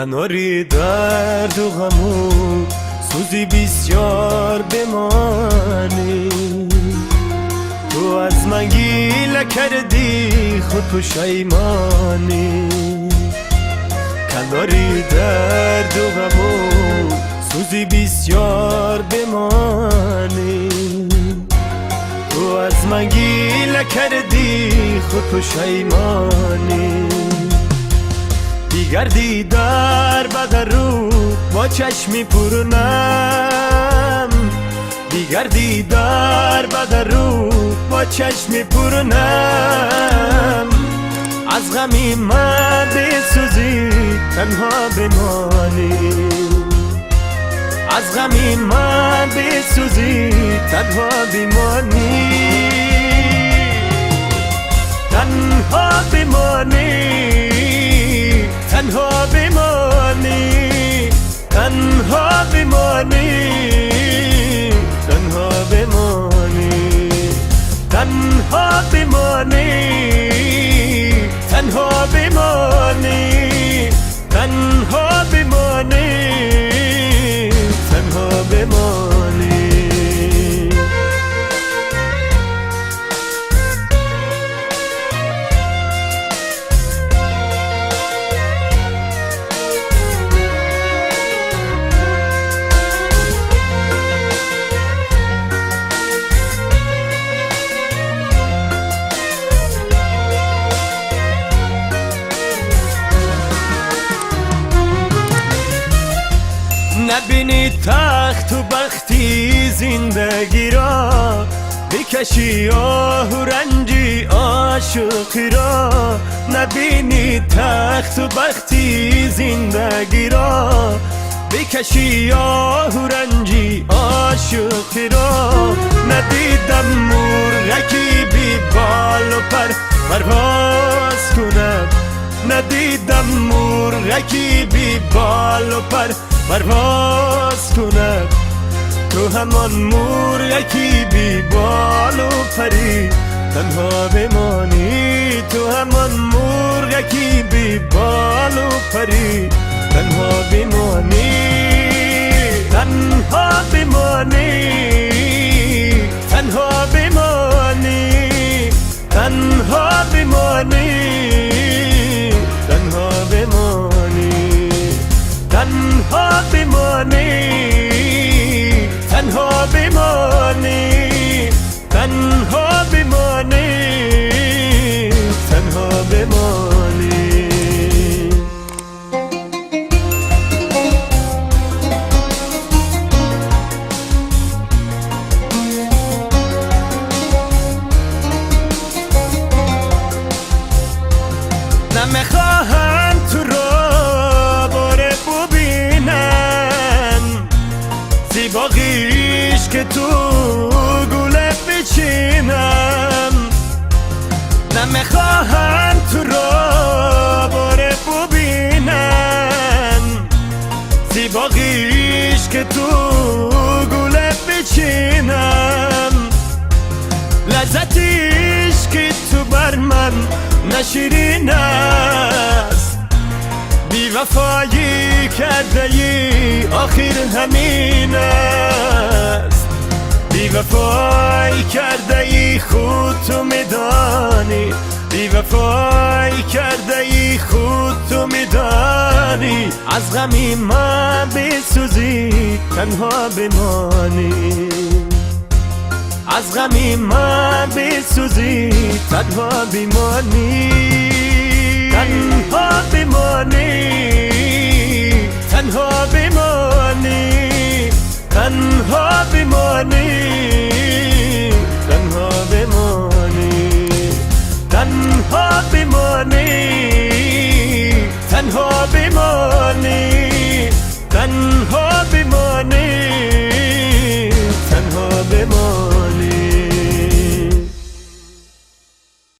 کناری درد و غمو سوزی بسیار بمانی. تو از من گیله کردی خود پشیمانی. کناری درد و غمو سوزی بسیار بمانی. تو از من گیله کردی خود پشیمانی. دیگر دیدار بدر رو با چشمی پرنم. دیگر دیدار بدر رو با چشمی پرنم. از غمی من بسوزی تنها بمانی. از غمی من بسوزی تنها بمانی. تنها بمانی. تنها بمانی. تنها بمانی. تنها بمانی. تنها بمانی. تنها بمانی. تنها بمانی. تنها بمانی. نبینی تخت و بختی زندگی را، بکشی آه و رنجی عاشقی را. نبینی تخت و بختی زندگی را، بکشی آه و رنجی عاشقی را. ندیدم مرغکی بی بال و پر پرواز کند. ندیدم مرغکی بی بال و پر پرواز کند. تو همان مرغکی بی بال و پری تنها بمانی. تو همان مرغکی بی بال و پری تنها بمانی. تنها بمانی. تنها بمانی. تنها بمانی. تنها بمانی. تنها بمانی. تنها بمانی. تنها بمانی. تنها بمانی. نمیخواهم تو را باره ببینم. زیباقیش که تو گله بچینم. نمیخواهم تو را باره ببینم. زیباقیش که تو گله بچینم. لذتیش که تو بر من نشیرین است. بی وفایی کرده ای آخر همین است. بی وفایی کرده ای خود تو میدانی. بی وفایی کرده ای خود تو میدانی. از غمی من بسوزی تنها بمانی. از غمی من بسوزی تنها بمانی. تنها بمانی. تنها بمانی. تنها بمانی. تنها بمانی. تنها بمانی. تنها بمانی. تنها بمانی. تنها بمانی.